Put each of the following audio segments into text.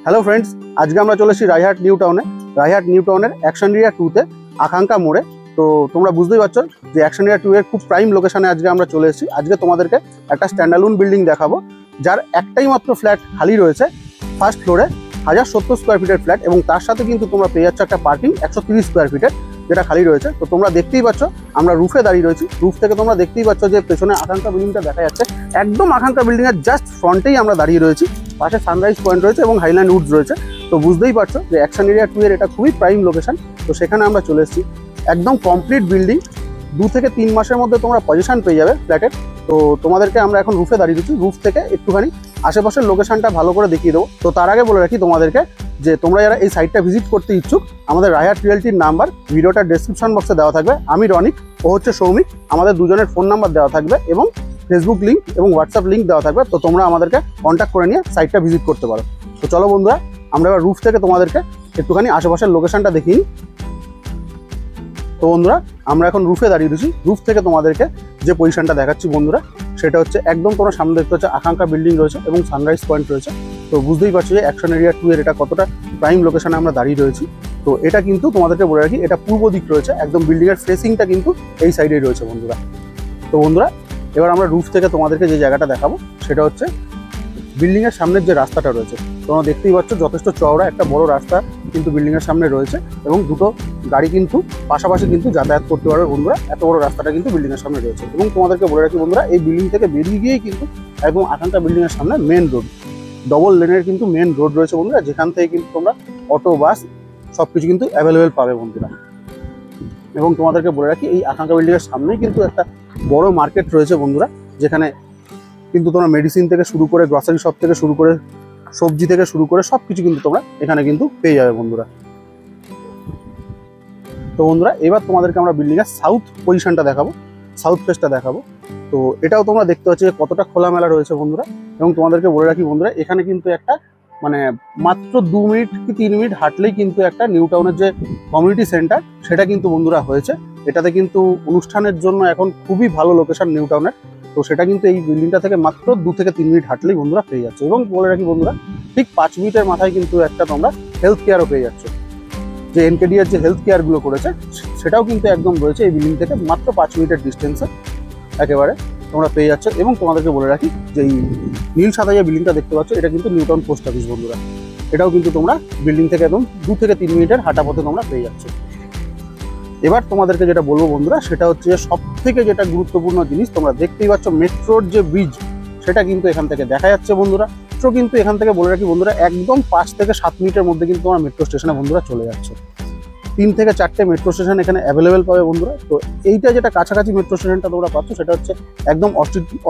Hello friends, আজকে আমরা চলে এসেছি রায়হাট নিউ টাউনের অ্যাকশন এরিয়া 2-তে আকাঙ্ক্ষা মোড়ে। তো তোমরা বুঝতেই পারছো যে অ্যাকশন এরিয়া 2 এর খুব প্রাইম লোকেশনে আজকে আমরা চলে এসেছি। আজকে তোমাদেরকে একটা স্ট্যান্ডালোন বিল্ডিং দেখাবো, যার একটাই মাত্র ফ্ল্যাট খালি রয়েছে ফার্স্ট ফ্লোরে, 1070 স্কোয়ার ফিটের ফ্ল্যাট, এবং তার সাথে কিন্তু তোমরা পেয়ে যাচ্ছ একটা পার্কিং 130 স্কোয়ার ফিটের, যেটা খালি রয়েছে। তো তোমরা দেখতেই পাচ্ছ আমরা রুফে দাঁড়িয়ে রয়েছি। রুফ থেকে তোমরা দেখতেই পাচ্ছ যে পেছনে আকাঙ্ক্ষা বিল্ডিংটা দেখা যাচ্ছে। একদম আকাঙ্ক্ষা বিল্ডিংয়ের জাস্ট ফ্রন্টেই আমরা দাঁড়িয়ে রয়েছি। পাশে সানরাইজ পয়েন্ট রয়েছে এবং হাইল্যান্ড উডস রয়েছে। তো বুঝতেই পারছো যে অ্যাকশন এরিয়া 2 এর এটা খুবই প্রাইম লোকেশন। তো সেখানে আমরা চলে এসেছি। একদম কমপ্লিট বিল্ডিং, 2 থেকে 3 মাসের মধ্যে তোমরা পজিশন পেয়ে যাবে ফ্ল্যাটের। তো তোমাদেরকে আমরা এখন রুফে দাঁড়িয়ে দিচ্ছি। রুফ থেকে একটুখানি আশেপাশের লোকেশনটা ভালো করে দেখিয়ে দেবো। তো তার আগে বলে রাখি তোমাদেরকে যে তোমরা যারা এই সাইটটা ভিজিট করতে ইচ্ছুক, আমাদের রায়হাট রিয়েলটির নাম্বার ভিডিওটার ডেসক্রিপশন বক্সে দেওয়া থাকবে। আমি রনিক, ও হচ্ছে সৌমিক। আমাদের দুজনের ফোন নাম্বার দেওয়া থাকবে এবং ফেসবুক লিঙ্ক এবং হোয়াটসঅ্যাপ লিঙ্ক দেওয়া থাকবে। তো তোমরা আমাদেরকে কন্ট্যাক্ট করে নিয়ে সাইটটা ভিজিট করতে পারো। তো চলো বন্ধুরা, আমরা এবার রুফ থেকে তোমাদেরকে একটুখানি আশেপাশের লোকেশনটা দেখিয়ে নিই। তো বন্ধুরা, আমরা এখন রুফে দাঁড়িয়ে রয়েছি। রুফ থেকে তোমাদেরকে যে পজিশনটা দেখাচ্ছি বন্ধুরা, সেটা হচ্ছে একদম তোমরা সামনে দেখতে পাচ্ছ আকাঙ্ক্ষা বিল্ডিং রয়েছে এবং সানরাইজ পয়েন্ট রয়েছে। তো বুঝতেই পারছো যে অ্যাকশন এরিয়া 2 এর এটা কতটা প্রাইম লোকেশনে আমরা দাঁড়িয়ে রয়েছি। তো এটা কিন্তু তোমাদেরকে বলে রাখি, এটা পূর্ব দিক রয়েছে, একদম বিল্ডিংয়ের ফেসিংটা কিন্তু এই সাইডেই রয়েছে বন্ধুরা। তো বন্ধুরা, এবার আমরা রুফ থেকে তোমাদেরকে যে জায়গাটা দেখাবো সেটা হচ্ছে বিল্ডিংয়ের সামনের যে রাস্তাটা রয়েছে। তোমরা দেখতেই পাচ্ছ যথেষ্ট চওড়া একটা বড় রাস্তা কিন্তু বিল্ডিংয়ের সামনে রয়েছে, এবং দুটো গাড়ি কিন্তু পাশাপাশি কিন্তু যাতায়াত করতে পারবে বন্ধুরা। এত বড় রাস্তাটা কিন্তু বিল্ডিংয়ের সামনে রয়েছে। এবং তোমাদেরকে বলে রাখি বন্ধুরা, এই বিল্ডিং থেকে বেরিয়ে গিয়েই কিন্তু একদম আকাঙ্ক্ষা বিল্ডিংয়ের সামনে মেন রোড, ডবল লেনের কিন্তু মেন রোড রয়েছে বন্ধুরা, যেখান থেকে কিন্তু তোমরা অটো, বাস সব কিছু কিন্তু অ্যাভেলেবেল পাবে বন্ধুরা। এবং তোমাদেরকে বলে রাখি, এই আকাঙ্ক্ষা বিল্ডিংয়ের সামনেই কিন্তু একটা বড় মার্কেট রয়েছে বন্ধুরা, যেখানে কিন্তু তোমরা মেডিসিন থেকে শুরু করে, গ্রসারি শপ থেকে শুরু করে, সবজি থেকে শুরু করে সব কিছু কিন্তু তোমরা এখানে কিন্তু পেয়ে যাবে বন্ধুরা। তো বন্ধুরা, এবার তোমাদেরকে আমরা বিল্ডিংয়ের সাউথ পজিশনটা দেখাবো, সাউথ ফেসটা দেখাবো। তো এটাও তোমরা দেখতে পাচ্ছ যে কতটা খোলামেলা রয়েছে বন্ধুরা। এবং তোমাদেরকে বলে রাখি বন্ধুরা, এখানে কিন্তু একটা মানে মাত্র 2 মিনিট কি 3 মিনিট হাঁটলেই কিন্তু একটা নিউ টাউনের যে কমিউনিটি সেন্টার, সেটা কিন্তু বন্ধুরা হয়েছে। এটাতে কিন্তু অনুষ্ঠানের জন্য এখন খুবই ভালো লোকেশন নিউ টাউনের। তো সেটা কিন্তু এই বিল্ডিংটা থেকে মাত্র 2 থেকে 3 মিনিট হাঁটলেই বন্ধুরা পেয়ে যাচ্ছে। এবং বলে রাখি বন্ধুরা, ঠিক 5 মিনিটের মাথায় কিন্তু একটা তোমরা হেলথ কেয়ারও পেয়ে যাচ্ছ। যে এনকেডি এর যে হেলথ কেয়ারগুলো করেছে সেটাও কিন্তু একদম রয়েছে এই বিল্ডিং থেকে মাত্র 5 মিনিটের ডিস্টেন্সে একেবারে তোমরা পেয়ে যাচ্ছ। এবং তোমাদেরকে বলে রাখি যে এই নীল সাদা যে বিল্ডিংটা দেখতে পাচ্ছ, এটা কিন্তু নিউ টাউন পোস্ট অফিস বন্ধুরা। এটাও কিন্তু তোমরা বিল্ডিং থেকে একদম 2 থেকে 3 মিনিটের হাঁটা পথে তোমরা পেয়ে যাচ্ছ। এবার তোমাদেরকে যেটা বলবো বন্ধুরা, সেটা হচ্ছে সব থেকে যেটা গুরুত্বপূর্ণ জিনিস, তোমরা দেখতেই পাচ্ছ মেট্রোর যে ব্রিজ, সেটা কিন্তু এখান থেকে দেখা যাচ্ছে বন্ধুরা। মেট্রো কিন্তু এখান থেকে বলে রাখি বন্ধুরা, একদম 5 থেকে 7 মিনিটের মধ্যে কিন্তু তোমরা মেট্রো স্টেশনে বন্ধুরা চলে যাচ্ছে। 3 থেকে 4টে মেট্রো স্টেশন এখানে অ্যাভেলেবেল পাবে বন্ধুরা। তো এইটা যেটা কাছাকাছি মেট্রো স্টেশনটা তোমরা পাচ্ছ, সেটা হচ্ছে একদম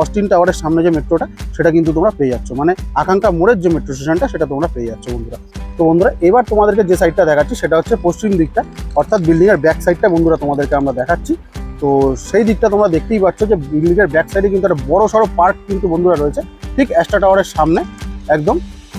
অস্টিন টাওয়ারের সামনে যে মেট্রোটা, সেটা কিন্তু তোমরা পেয়ে যাচ্ছ। মানে আকাঙ্ক্ষা মোড়ের যে মেট্রো স্টেশনটা, সেটা তোমরা পেয়ে যাচ্ছ বন্ধুরা। তো বন্ধুরা, এবার তোমাদেরকে যে সাইডটা দেখাচ্ছি সেটা হচ্ছে পশ্চিম দিকটা, অর্থাৎ বিল্ডিংয়ের ব্যাক সাইডটা বন্ধুরা তোমাদেরকে আমরা দেখাচ্ছি। তো সেই দিকটা তোমরা দেখতেই পাচ্ছ যে বিল্ডিংয়ের ব্যাক সাইডে কিন্তু একটা বড় সড়ো পার্ক কিন্তু বন্ধুরা রয়েছে, ঠিক অ্যাস্টা টাওয়ারের সামনে একদম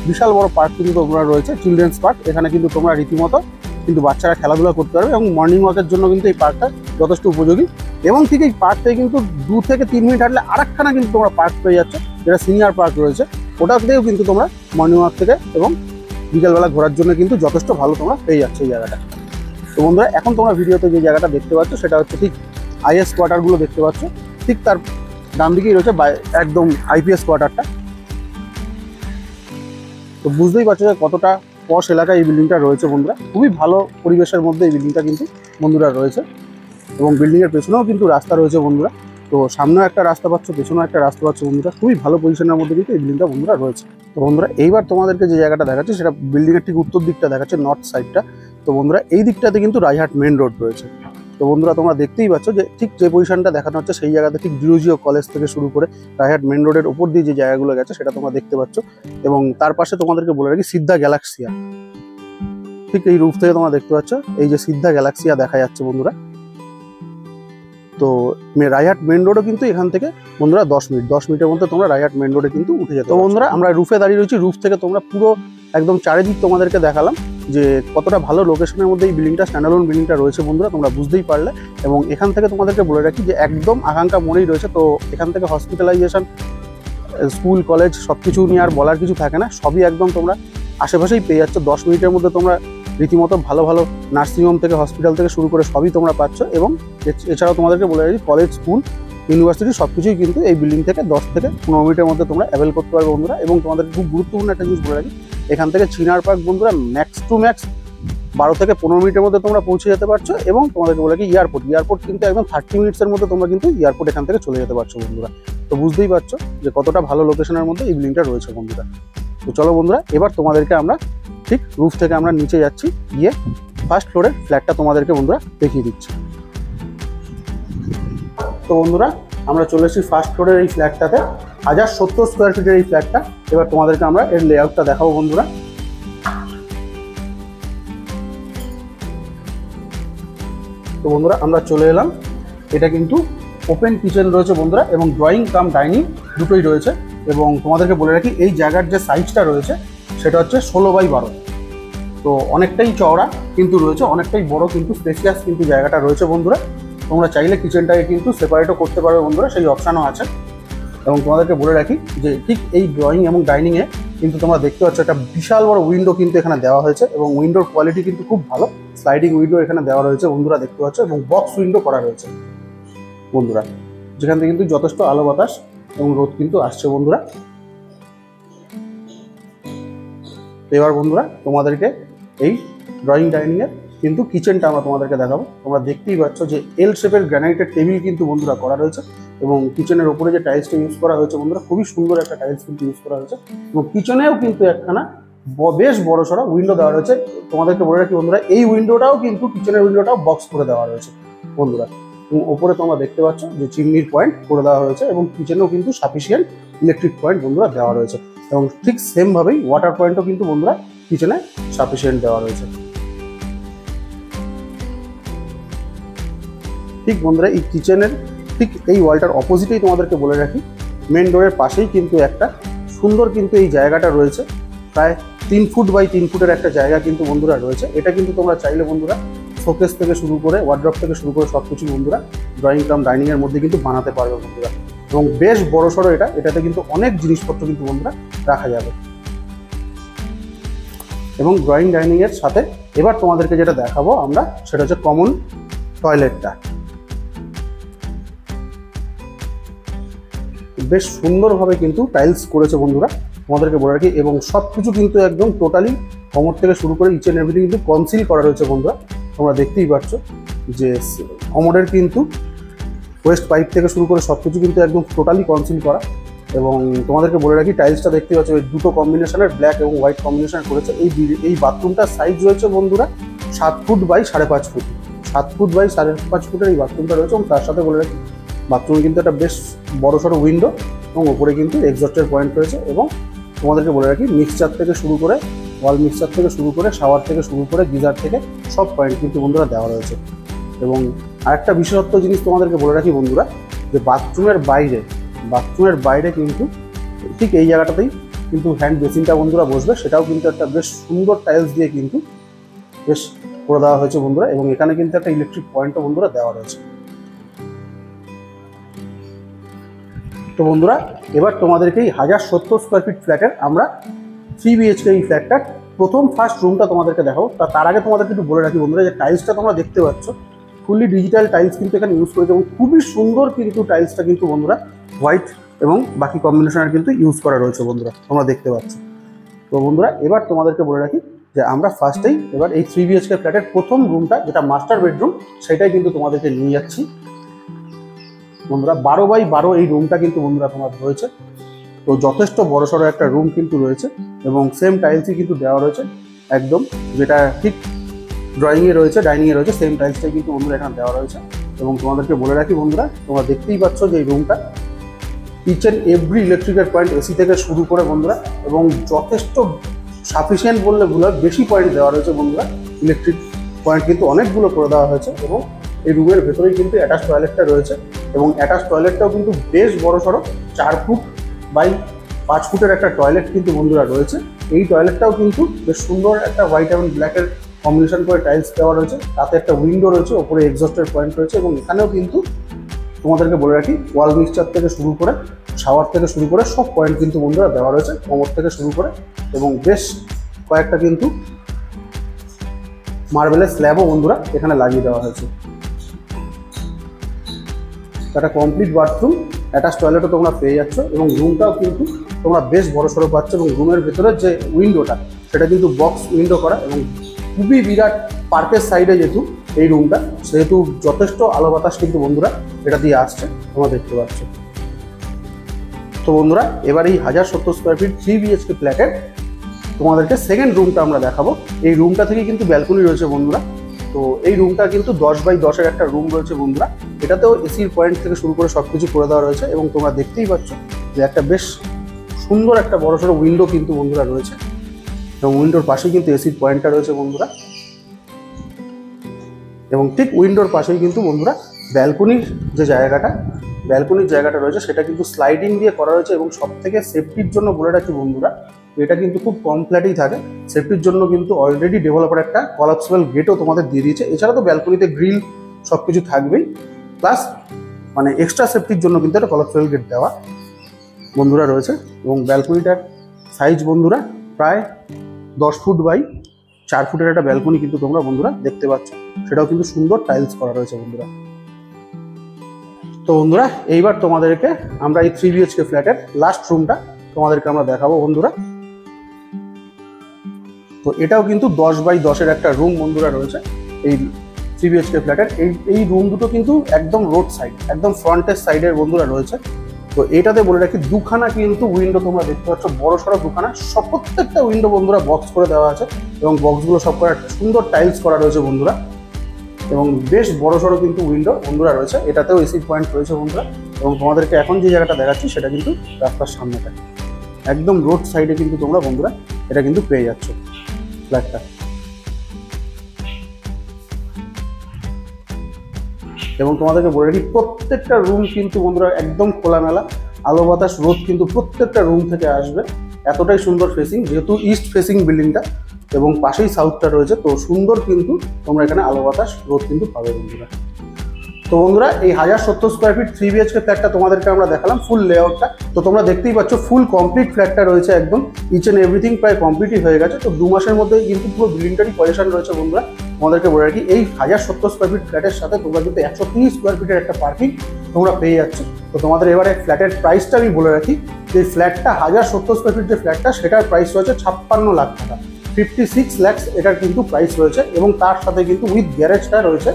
বিশাল বড় পার্ক কিন্তু তোমরা রয়েছে, চিলড্রেন্স পার্ক। এখানে কিন্তু তোমরা রীতিমতো কিন্তু বাচ্চারা খেলাধুলা করতে পারবে, এবং মর্নিং ওয়াকের জন্য কিন্তু এই পার্কটা যথেষ্ট উপযোগী। এবং ঠিক এই পার্ক থেকে কিন্তু 2 থেকে 3 মিনিট হাঁটলে আরেকখানা কিন্তু তোমরা পার্ক পেয়ে যাচ্ছ, যেটা সিনিয়র পার্ক রয়েছে। ওটাতেও কিন্তু তোমরা মর্নিং ওয়াক থেকে এবং বিকেলবেলা ঘোরার জন্য কিন্তু যথেষ্ট ভালো তোমরা পেয়ে যাচ্ছ এই জায়গাটা। তো বন্ধুরা, এখন তোমরা ভিডিওতে যে জায়গাটা দেখতে পাচ্ছ, সেটা হচ্ছে ঠিক আইএস কোয়ার্টারগুলো দেখতে পাচ্ছ, ঠিক তার ডান দিকেই রয়েছে একদম আইপিএস কোয়ার্টারটা। তো বুঝতেই পারছো যে কতটা পশ এলাকায় এই বিল্ডিংটা রয়েছে বন্ধুরা। খুবই ভালো পরিবেশের মধ্যে এই বিল্ডিংটা কিন্তু বন্ধুরা রয়েছে, এবং বিল্ডিংয়ের পেছনেও কিন্তু রাস্তা রয়েছে বন্ধুরা। তো সামনেও একটা রাস্তা পাচ্ছ, পেছনেও একটা রাস্তা পাচ্ছ বন্ধুরা। খুবই ভালো পজিশনের মধ্যে কিন্তু এই বিল্ডিংটা বন্ধুরা রয়েছে। তো বন্ধুরা, এইবার তোমাদেরকে যে জায়গাটা দেখাচ্ছে, সেটা বিল্ডিংয়ের ঠিক উত্তর দিকটা দেখাচ্ছে, নর্থ সাইডটা। তো বন্ধুরা, এই দিকটাতে কিন্তু রায়হাট মেন রোড রয়েছে। তো বন্ধুরা, তোমরা দেখতেই পাচ্ছ যে ঠিক যে পজিশনটা দেখানো হচ্ছে, সেই জায়গাতে ঠিক ডিওজিও কলেজ থেকে শুরু করে রায়হাট মেন রোডের ওপর দিয়ে যে জায়গাগুলো গেছে, সেটা তোমরা দেখতে পাচ্ছ। এবং তার পাশে তোমাদেরকে বলে রাখি সিদ্ধা গ্যালাক্সিয়া, ঠিক এই রুফ থেকে তোমরা দেখতে পাচ্ছ এই যে সিদ্ধা গ্যালাক্সিয়া দেখা যাচ্ছে বন্ধুরা। তো রায়হাট মেন রোডও কিন্তু এখান থেকে বন্ধুরা 10 মিনিটের মধ্যে তোমরা রায়হাট মেন রোডে কিন্তু উঠে যেতে। তো বন্ধুরা, আমরা রুফে দাঁড়িয়ে রয়েছি। রুফ থেকে তোমরা পুরো একদম চারিদিক তোমাদেরকে দেখালাম যে কতটা ভালো লোকেশনের মধ্যে এই বিল্ডিংটা, স্ট্যান্ডালোন বিল্ডিংটা রয়েছে বন্ধুরা, তোমরা বুঝতেই পারলে। এবং এখান থেকে তোমাদেরকে বলে রাখি যে একদম আকাঙ্ক্ষা মোড়েই রয়েছে। তো এখান থেকে হসপিটালাইজেশন, স্কুল, কলেজ সব কিছু নিয়ে আর বলার কিছু থাকে না, সবই একদম তোমরা আশেপাশেই পেয়ে যাচ্ছ। 10 মিনিটের মধ্যে তোমরা রীতিমতো ভালো ভালো নার্সিংহোম থেকে, হসপিটাল থেকে শুরু করে সবই তোমরা পাচ্ছ। এবং এছাড়াও তোমাদেরকে বলে রাখি, কলেজ, স্কুল, ইউনিভার্সিটি সব কিছুই কিন্তু এই বিল্ডিং থেকে 10 থেকে 15 মিনিটের মধ্যে তোমরা অ্যাভেল করতে পারবে বন্ধুরা। এবং তোমাদের খুব গুরুত্বপূর্ণ একটা জিনিস বলে রাখি, এখান থেকে চিনার পার্ক বন্ধুরা ম্যাক্স টু ম্যাক্স 12 থেকে 15 মিনিটের মধ্যে তোমরা পৌঁছে যেতে পারছো। এবং তোমাদেরকে বলে রাখি, এয়ারপোর্ট কিন্তু একদম 30 মিনিটসের মধ্যে তোমরা কিন্তু এয়ারপোর্ট এখান থেকে চলে যেতে পারছো বন্ধুরা। তো বুঝতেই পারছো যে কতটা ভালো লোকেশনের মধ্যে এই বিল্ডিংটা রয়েছে বন্ধুরা। তো চলো বন্ধুরা, এবার তোমাদেরকে আমরা ঠিক রুফ থেকে আমরা নিচে যাচ্ছি, গিয়ে ফার্স্ট ফ্লোরের ফ্ল্যাটটা তোমাদেরকে বন্ধুরা দেখিয়ে দিচ্ছি। তো বন্ধুরা, আমরা চলে এসেছি ফার্স্ট ফ্লোরের এই ফ্ল্যাটটাতে, 1070 স্কোয়ার ফিটের এই ফ্ল্যাটটা। এবার তোমাদেরকে আমরা এর লেআউটটা দেখাবো বন্ধুরা। তো বন্ধুরা, আমরা চলে এলাম। এটা কিন্তু ওপেন কিচেন রয়েছে বন্ধুরা, এবং ড্রয়িং কাম ডাইনিং দুটোই রয়েছে। এবং তোমাদেরকে বলে রাখি, এই জায়গার যে সাইজটা রয়েছে সেটা হচ্ছে 16x12। তো অনেকটাই চওড়া কিন্তু রয়েছে, অনেকটাই বড় কিন্তু স্পেসিয়াস কিন্তু জায়গাটা রয়েছে বন্ধুরা। তোমরা চাইলে কিচেনটাকে কিন্তু সেপারেটও করতে পারবে বন্ধুরা, সেই অপশানও আছে। এবং তোমাদেরকে বলে রাখি যে ঠিক এই ড্রয়িং এবং ডাইনিংয়ে কিন্তু তোমরা দেখতে পাচ্ছ একটা বিশাল বড় উইন্ডো কিন্তু এখানে দেওয়া হয়েছে। এবং উইন্ডোর কোয়ালিটি কিন্তু খুব ভালো, স্লাইডিং উইন্ডো এখানে দেওয়া রয়েছে বন্ধুরা, দেখতে পাচ্ছ। এবং বক্স উইন্ডো করা রয়েছে বন্ধুরা, যেখান থেকে কিন্তু যথেষ্ট আলো বাতাস এবং রোদ কিন্তু আসছে বন্ধুরা। এবার বন্ধুরা, তোমাদেরকে এই ড্রয়িং ডাইনিংয়ের কিন্তু কিচেনটা আমরা তোমাদেরকে দেখাবো। তোমরা দেখতেই পাচ্ছ যে এল শেপের গ্রানাইটের টেবিল কিন্তু বন্ধুরা করা রয়েছে। এবং কিচেনের ওপরে যে টাইলসটা ইউজ করা হয়েছে বন্ধুরা, খুবই সুন্দর একটা টাইলস কিন্তু ইউজ করা হয়েছে। এবং কিচেনেও কিন্তু একখানা বেশ বড় সড়ো উইন্ডো দেওয়া রয়েছে। তোমাদেরকে বলে রাখি বন্ধুরা, এই উইন্ডোটাও কিন্তু, কিচেনের উইন্ডোটাও বক্স করে দেওয়া রয়েছে বন্ধুরা। এবং ওপরে তোমরা দেখতে পাচ্ছ যে চিমনির পয়েন্ট করে দেওয়া হয়েছে। এবং কিচেনেও কিন্তু সাফিসিয়েন্ট ইলেকট্রিক পয়েন্ট বন্ধুরা দেওয়া রয়েছে। এবং ঠিক সেমভাবেই ওয়াটার পয়েন্টও কিন্তু বন্ধুরা কিচেনে সাফিসিয়েন্ট দেওয়া রয়েছে। ঠিক বন্ধুরা, এই কিচেনের ঠিক এই ওয়ালটার অপোজিটেই তোমাদেরকে বলে রাখি, মেন ডোরের পাশেই কিন্তু একটা সুন্দর কিন্তু এই জায়গাটা রয়েছে। প্রায় 3 ফুট বাই 3 ফুটের একটা জায়গা কিন্তু বন্ধুরা রয়েছে। এটা কিন্তু তোমরা চাইলে বন্ধুরা শোকেস থেকে শুরু করে, ওয়ার্ড্রপ থেকে শুরু করে সব কিছু বন্ধুরা ড্রয়িং কাম ডাইনিংয়ের মধ্যে কিন্তু বানাতে পারবে বন্ধুরা। এবং বেশ বড় সড়ো এটাতে কিন্তু অনেক জিনিসপত্র কিন্তু বন্ধুরা রাখা যাবে। এবং ড্রয়িং ডাইনিংয়ের সাথে এবার তোমাদেরকে যেটা দেখাবো আমরা, সেটা হচ্ছে কমন টয়লেটটা। বেশ সুন্দরভাবে কিন্তু টাইলস করেছে বন্ধুরা, তোমাদেরকে বলে রাখি। এবং সব কিছু কিন্তু একদম টোটালি কমোড থেকে শুরু করে ইচ এন্ড এভরিথিং কিন্তু কনসিল করা রয়েছে বন্ধুরা। তোমরা দেখতেই পাচ্ছ যে কমোডের কিন্তু ওয়েস্ট পাইপ থেকে শুরু করে সব কিছু কিন্তু একদম টোটালি কনসিল করা। এবং তোমাদেরকে বলে রাখি, টাইলসটা দেখতে পাচ্ছ দুটো কম্বিনেশনের, ব্ল্যাক এবং হোয়াইট কম্বিনেশন করেছে। এই বাথরুমটার সাইজ রয়েছে বন্ধুরা 7 foot by 5.5 foot. 7 foot by 5.5 ফুটের এই বাথরুমটা রয়েছে। এবং তার সাথে বলে রাখি, বাথরুমে কিন্তু একটা বেশ বড় সড়ো উইন্ডো এবং ওপরে কিন্তু এক্সস্টের পয়েন্ট রয়েছে। এবং তোমাদেরকে বলে রাখি, মিক্সচার থেকে শুরু করে, ওয়াল মিক্সচার থেকে শুরু করে, শাওয়ার থেকে শুরু করে, গিজার থেকে সব পয়েন্ট কিন্তু বন্ধুরা দেওয়া রয়েছে। এবং আরেকটা বিশেষত্ব জিনিস তোমাদেরকে বলে রাখি বন্ধুরা, যে বাথরুমের বাইরে কিন্তু ঠিক এই জায়গাটাতেই কিন্তু হ্যান্ড বেসিনটা বন্ধুরা বসবে। সেটাও কিন্তু একটা বেশ সুন্দর টাইলস দিয়ে কিন্তু বেশ করে দেওয়া হয়েছে বন্ধুরা। এবং এখানে কিন্তু একটা ইলেকট্রিক পয়েন্টও বন্ধুরা দেওয়া রয়েছে। তো বন্ধুরা, এবার তোমাদেরকে এই 1070 স্কোয়ার ফিট ফ্ল্যাটের আমরা 3 BHK এই ফ্ল্যাটটার ফার্স্ট রুমটা তোমাদেরকে দেখাবো। তার আগে তোমাদেরকে একটু বলে রাখি বন্ধুরা, যে টাইলসটা তোমরা দেখতে পাচ্ছ ফুললি ডিজিটাল টাইলস কিন্তু এখানে ইউজ করেছে। এবং খুবই সুন্দর কিন্তু টাইলসটা কিন্তু বন্ধুরা হোয়াইট এবং বাকি কম্বিনেশনের কিন্তু ইউজ করা রয়েছে বন্ধুরা, তোমরা দেখতে পাচ্ছ। তো বন্ধুরা, এবার তোমাদেরকে বলে রাখি যে আমরা ফার্স্টেই এবার এই 3 BHK ফ্ল্যাটের প্রথম রুমটা, যেটা মাস্টার বেডরুম, সেটাই কিন্তু তোমাদেরকে নিয়ে যাচ্ছি বন্ধুরা। 12x12 এই রুমটা কিন্তু বন্ধুরা তোমার রয়েছে। তো যথেষ্ট বড়সড় একটা রুম কিন্তু রয়েছে। এবং সেম টাইলসই কিন্তু দেওয়া রয়েছে একদম, যেটা ঠিক ড্রয়িংয়ে রয়েছে, ডাইনিংয়ে রয়েছে, সেম টাইলসটাই কিন্তু বন্ধুরা এখানে দেওয়া রয়েছে। এবং তোমাদেরকে বলে রাখি বন্ধুরা, তোমরা দেখতেই পাচ্ছ যে এই রুমটা ইচ এন্ড এভরি ইলেকট্রিকের পয়েন্ট, এসি থেকে শুরু করে বন্ধুরা, এবং যথেষ্ট সাফিসিয়েন্ট বললে ভুল হয়, বেশি পয়েন্ট দেওয়া রয়েছে বন্ধুরা। ইলেকট্রিক পয়েন্ট কিন্তু অনেকগুলো করে দেওয়া হয়েছে। এবং এই রুমের ভেতরেই কিন্তু অ্যাটাচ টয়লেটটা রয়েছে। এবং অ্যাটাচ টয়লেটটাও কিন্তু বেশ বড় সড়ো, 4 ফুট বাই 5 ফুটের একটা টয়লেট কিন্তু বন্ধুরা রয়েছে। এই টয়লেটটাও কিন্তু বেশ সুন্দর একটা হোয়াইট এবং ব্ল্যাকের কম্বিনেশন করে টাইলস দেওয়া রয়েছে। তাতে একটা উইন্ডো রয়েছে, ওপরে এক্সস্টের পয়েন্ট রয়েছে। এবং এখানেও কিন্তু তোমাদেরকে বলে রাখি, ওয়াল মিক্সচার থেকে শুরু করে, শাওয়ার থেকে শুরু করে সব পয়েন্ট কিন্তু বন্ধুরা দেওয়া রয়েছে, কমোড থেকে শুরু করে। এবং বেশ কয়েকটা কিন্তু মার্বেলের স্ল্যাবও বন্ধুরা এখানে লাগিয়ে দেওয়া হয়েছে। একটা কমপ্লিট বাথরুম, অ্যাটাচ টয়লেটও তোমরা পেয়ে যাচ্ছ এবং রুমটাও কিন্তু তোমরা বেশ বড়সড় পাচ্ছ এবং রুমের ভেতরের যে উইন্ডোটা সেটা কিন্তু বক্স উইন্ডো করা এবং খুবই বিরাট পার্কের সাইডে যেহেতু এই রুমটা, সেহেতু যথেষ্ট আলো বাতাস কিন্তু বন্ধুরা এটা দিয়ে আসছে, তোমরা দেখতে পাচ্ছ। তো বন্ধুরা এবার এই 1070 স্কোয়ার ফিট 3 BHK ফ্ল্যাটের তোমাদেরকে সেকেন্ড রুমটা আমরা দেখাবো। এই রুমটা থেকে কিন্তু ব্যালকনি রয়েছে বন্ধুরা। তো এই রুমটা কিন্তু 10x10 একটা রুম রয়েছে বন্ধুরা। এটাতেও এসির পয়েন্ট থেকে শুরু করে সব কিছু করে দেওয়া রয়েছে এবং তোমরা দেখতেই পাচ্ছ যে একটা বেশ সুন্দর একটা বড়সড় উইন্ডো কিন্তু বন্ধুরা রয়েছে এবং উইন্ডোর পাশেই কিন্তু এসির পয়েন্টটা রয়েছে বন্ধুরা। এবং ঠিক উইন্ডোর পাশেই কিন্তু বন্ধুরা ব্যালকনির জায়গাটা রয়েছে সেটা কিন্তু স্লাইডিং দিয়ে করা রয়েছে এবং সব থেকে সেফটির জন্য বলে রাখি বন্ধুরা, এটা কিন্তু খুব কম ফ্ল্যাটেই থাকে। সেফটির জন্য কিন্তু অলরেডি ডেভেলপার একটা কলাপসিবল গেটও তোমাদের দিয়ে দিয়েছে। এছাড়া তো ব্যালকনিতে গ্রিল সব কিছু থাকবেই, প্লাস মানে এক্সট্রা সেফটির জন্য কিন্তু একটা কলাপসিবল গেট দেওয়া বন্ধুরা রয়েছে। এবং ব্যালকনিটার সাইজ বন্ধুরা প্রায় 10 ফুট বাই 4 ফুটের একটা ব্যালকনি কিন্তু তোমরা বন্ধুরা দেখতে পাচ্ছ, সেটাও কিন্তু সুন্দর টাইলস করা রয়েছে বন্ধুরা। তো বন্ধুরা এইবার তোমাদেরকে আমরা এই 3 BHK ফ্ল্যাটের লাস্ট রুমটা তোমাদেরকে আমরা দেখাবো বন্ধুরা। তো এটাও কিন্তু 10x10 একটা রুম বন্ধুরা রয়েছে এই 3 BHK ফ্ল্যাটের। এই রুম দুটো কিন্তু একদম রোড সাইড, একদম ফ্রন্টের সাইডের বন্ধুরা রয়েছে। তো এটাতে বলে রাখি দুখানা কিন্তু উইন্ডো তোমরা দেখতে পাচ্ছ, বড় সড়ো দুখানা, সব প্রত্যেকটা উইন্ডো বন্ধুরা বক্স করে দেওয়া আছে এবং বক্সগুলো সব করা সুন্দর টাইলস করা রয়েছে বন্ধুরা এবং বেশ বড় সড়ো কিন্তু উইন্ডো বন্ধুরা রয়েছে। এটাতেও এসি পয়েন্ট রয়েছে বন্ধুরা এবং তোমাদেরকে এখন যে জায়গাটা দেখাচ্ছি সেটা কিন্তু রাস্তার সামনেটা, একদম রোড সাইডে কিন্তু তোমরা বন্ধুরা এটা কিন্তু পেয়ে যাচ্ছ ফ্ল্যাটটা। এবং তোমাদেরকে বলে রাখি প্রত্যেকটা রুম কিন্তু বন্ধুরা একদম খোলামেলা, আলো বাতাস রোদ কিন্তু প্রত্যেকটা রুম থেকে আসবে, এতটাই সুন্দর ফেসিং, যেহেতু ইস্ট ফেসিং বিল্ডিংটা এবং পাশেই সাউথটা রয়েছে, তো সুন্দর কিন্তু তোমরা এখানে আলো বাতাস রোদ কিন্তু পাবে বন্ধুরা। তো বন্ধুরা এই 1070 স্কোয়ার ফিট 3 BHK ফ্ল্যাটটা তোমাদেরকে আমরা দেখালাম ফুল লেআউটটা। তো তোমরা দেখতেই পাচ্ছ ফুল কমপ্লিট ফ্ল্যাটটা রয়েছে, একদম ইচ এন্ড এভরিথিং প্রায় কমপ্লিটই হয়ে গেছে। তো 2 মাসের মধ্যেই কিন্তু পুরো বিল্ডিংটারই পজিশন রয়েছে বন্ধুরা। তোমাদেরকে বলে রাখি এই 1070 স্কোয়ার ফিট ফ্ল্যাটের সাথে তোমরা কিন্তু 130 স্কোয়ার ফিটের একটা পার্কিং তোমরা পেয়ে যাচ্ছ। তো তোমাদের এবারে ফ্ল্যাটের প্রাইসটা আমি বলে রাখি, যে ফ্ল্যাটটা 1070 স্কোয়ার ফিট যে ফ্ল্যাটটা সেটার প্রাইস রয়েছে 56 লাখ টাকা, 56 lakhs এটার কিন্তু প্রাইস রয়েছে এবং তার সাথে কিন্তু উইথ গ্যারেজটা রয়েছে,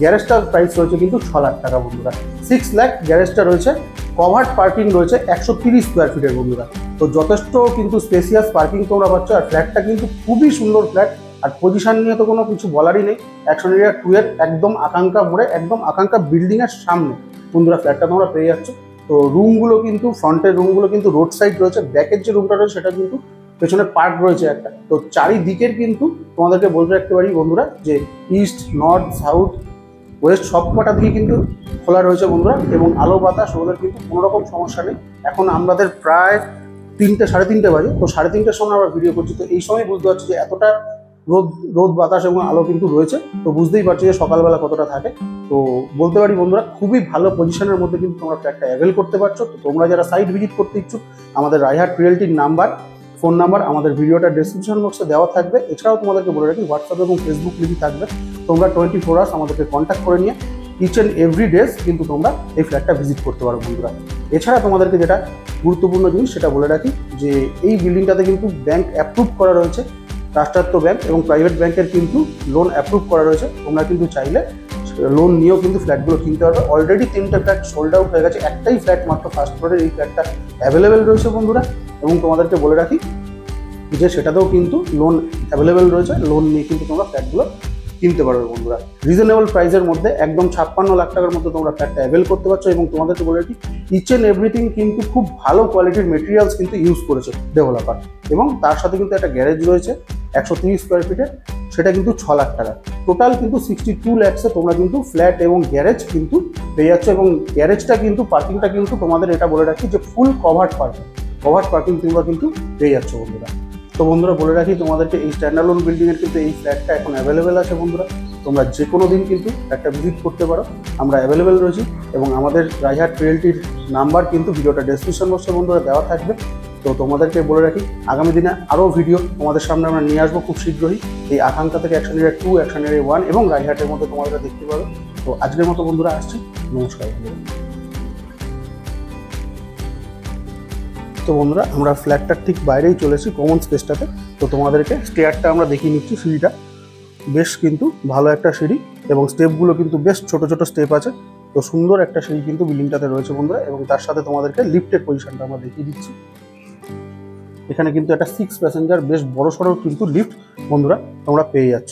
গ্যারেজটার প্রাইস রয়েছে কিন্তু 6 লাখ টাকা বন্ধুরা। 6 লাখ গ্যারেজটা রয়েছে, কভার্ড পার্কিং রয়েছে 130 স্কোয়ার ফিটের বন্ধুরা। তো যথেষ্ট কিন্তু স্পেসিয়াস পার্কিং তোমরা পাচ্ছ আর ফ্ল্যাটটা কিন্তু খুবই সুন্দর ফ্ল্যাট। আর পজিশন নিয়ে তো কোনো কিছু বলারই নেই, 100 এর একদম আকাঙ্ক্ষা মোড়ে, একদম আকাঙ্ক্ষা বিল্ডিংয়ের সামনে বন্ধুরা ফ্ল্যাটটা তোমরা পেয়ে যাচ্ছ। তো রুমগুলো কিন্তু ফ্রন্টের রুমগুলো কিন্তু রোড সাইড রয়েছে, ব্যাকের যে রুমটা রয়েছে সেটা কিন্তু পেছনে পার্ক রয়েছে একটা। তো চারিদিকের কিন্তু তোমাদেরকে বলতে রাখতে পারি বন্ধুরা যে ইস্ট, নর্থ, সাউথ, ওয়েস্ট সব কটা দিকে কিন্তু খোলা রয়েছে বন্ধুরা এবং আলো বাতাস ওদের কিন্তু কোনো রকম সমস্যা নেই। এখন আমাদের প্রায় 3টে সাড়ে 3টে বাজে, তো 3:30টার সময় আমরা ভিডিও করছি। তো এই সময় বুঝতে পারছি যে এতটা রোদ বাতাস এবং আলো কিন্তু রয়েছে, তো বুঝতেই পারছি যে সকালবেলা কতটা থাকে। তো বলতে পারি বন্ধুরা খুবই ভালো পজিশনের মধ্যে কিন্তু তোমরা ফ্ল্যাটটা অ্যাভেল করতে পারছো। তো তোমরা যারা সাইট ভিজিট করতে ইচ্ছুক, আমাদের রায়হাট রিয়েলটির ফোন নাম্বার আমাদের ভিডিওটা ডেসক্রিপশন বক্সে দেওয়া থাকবে। এছাড়াও তোমাদেরকে বলে রাখি হোয়াটসঅ্যাপ এবং ফেসবুক লিঙ্ক থাকবে, তোমরা 24 আওয়ার্স আমাদেরকে কন্ট্যাক্ট করে নিয়ে ইচ অ্যান্ড এভরি ডেজ কিন্তু তোমরা এই ফ্ল্যাটটা ভিজিট করতে পারো বন্ধুরা। এছাড়া তোমাদেরকে যেটা গুরুত্বপূর্ণ জিনিস সেটা বলে রাখি যে এই বিল্ডিংটাতে কিন্তু ব্যাংক অ্যাপ্রুভ করা রয়েছে, রাষ্ট্রায়ত্ত ব্যাংক এবং প্রাইভেট ব্যাংকের কিন্তু লোন অ্যাপ্রুভ করা রয়েছে। তোমরা কিন্তু চাইলে লোন নিয়েও কিন্তু ফ্ল্যাটগুলো কিনতে পারবে। অলরেডি 3টে ফ্ল্যাট সোল্ড আউট হয়ে গেছে, একটাই ফ্ল্যাট মাত্র ফার্স্ট ফ্লোরের এই ফ্ল্যাটটা অ্যাভেলেবেল রয়েছে বন্ধুরা। এবং তোমাদেরকে বলে রাখি যে সেটাতেও কিন্তু লোন অ্যাভেলেবেল রয়েছে, লোন নিয়ে কিন্তু তোমরা ফ্ল্যাটগুলো কিনতে পারবে বন্ধুরা রিজনেবল প্রাইসের মধ্যে। একদম 56 লাখ টাকার মধ্যে তোমরা ফ্ল্যাটটা অ্যাভেল করতে পারছো। এবং তোমাদেরকে বলে রাখি ইচ অ্যান্ড এভরিথিং কিন্তু খুব ভালো কোয়ালিটির মেটেরিয়ালস কিন্তু ইউজ করেছে ডেভেলপার। এবং তার সাথে কিন্তু একটা গ্যারেজ রয়েছে 130 স্কোয়ার ফিটের, সেটা কিন্তু 6 লাখ টাকা। টোটাল কিন্তু 62 lakhs তোমরা কিন্তু ফ্ল্যাট এবং গ্যারেজ কিন্তু পেয়ে যাচ্ছ। এবং গ্যারেজটা কিন্তু পার্কিংটা কিন্তু তোমাদের এটা বলে রাখি যে ফুল কভার্ড পার্কিং তোমরা কিন্তু পেয়ে যাচ্ছ বন্ধুরা। তো বন্ধুরা বলে রাখি তোমাদেরকে এই স্ট্যান্ডার্লোন বিল্ডিংয়ের কিন্তু এই ফ্ল্যাটটা এখন অ্যাভেলেবেল আছে বন্ধুরা। তোমরা যে কোনো দিন কিন্তু একটা ভিজিট করতে পারো, আমরা অ্যাভেলেবেল রয়েছি। এবং আমাদের রায়হাট রিয়েলটির নাম্বার কিন্তু ভিডিওটা ডেসক্রিপশন বক্সে বন্ধুরা দেওয়া থাকবে, তো তোমাদেরকে বলে রাখি আগামী দিনে আরও ভিডিও তোমাদের সামনে আমরা নিয়ে আসবো খুব শীঘ্রই। এই আকাঙ্ক্ষা থেকে অ্যাকশন এরিয়া 2, অ্যাকশন এরিয়া 1 এবং রায়হাটের মধ্যে তোমাদেরকে দেখতে পাবে। তো আজকের মতো বন্ধুরা আসছি, নমস্কার বন্ধুরা। তো বন্ধুরা আমরা ফ্ল্যাটটার ঠিক বাইরেই চলেছি কমন স্পেসটাতে। তো তোমাদেরকে স্টেয়ারটা আমরা দেখিয়ে নিচ্ছি। সিঁড়িটা বেশ কিন্তু ভালো একটা সিঁড়ি এবং স্টেপগুলো কিন্তু বেশ ছোট ছোট স্টেপ আছে। তো সুন্দর একটা সিঁড়ি কিন্তু বিল্ডিংটাতে রয়েছে বন্ধুরা, এবং তার সাথে তোমাদেরকে লিফটের পজিশনটা আমরা দেখিয়ে দিচ্ছি। এখানে কিন্তু একটা 6 প্যাসেঞ্জার বেশ বড় সড়ো কিন্তু লিফট বন্ধুরা তোমরা পেয়ে যাচ্ছ।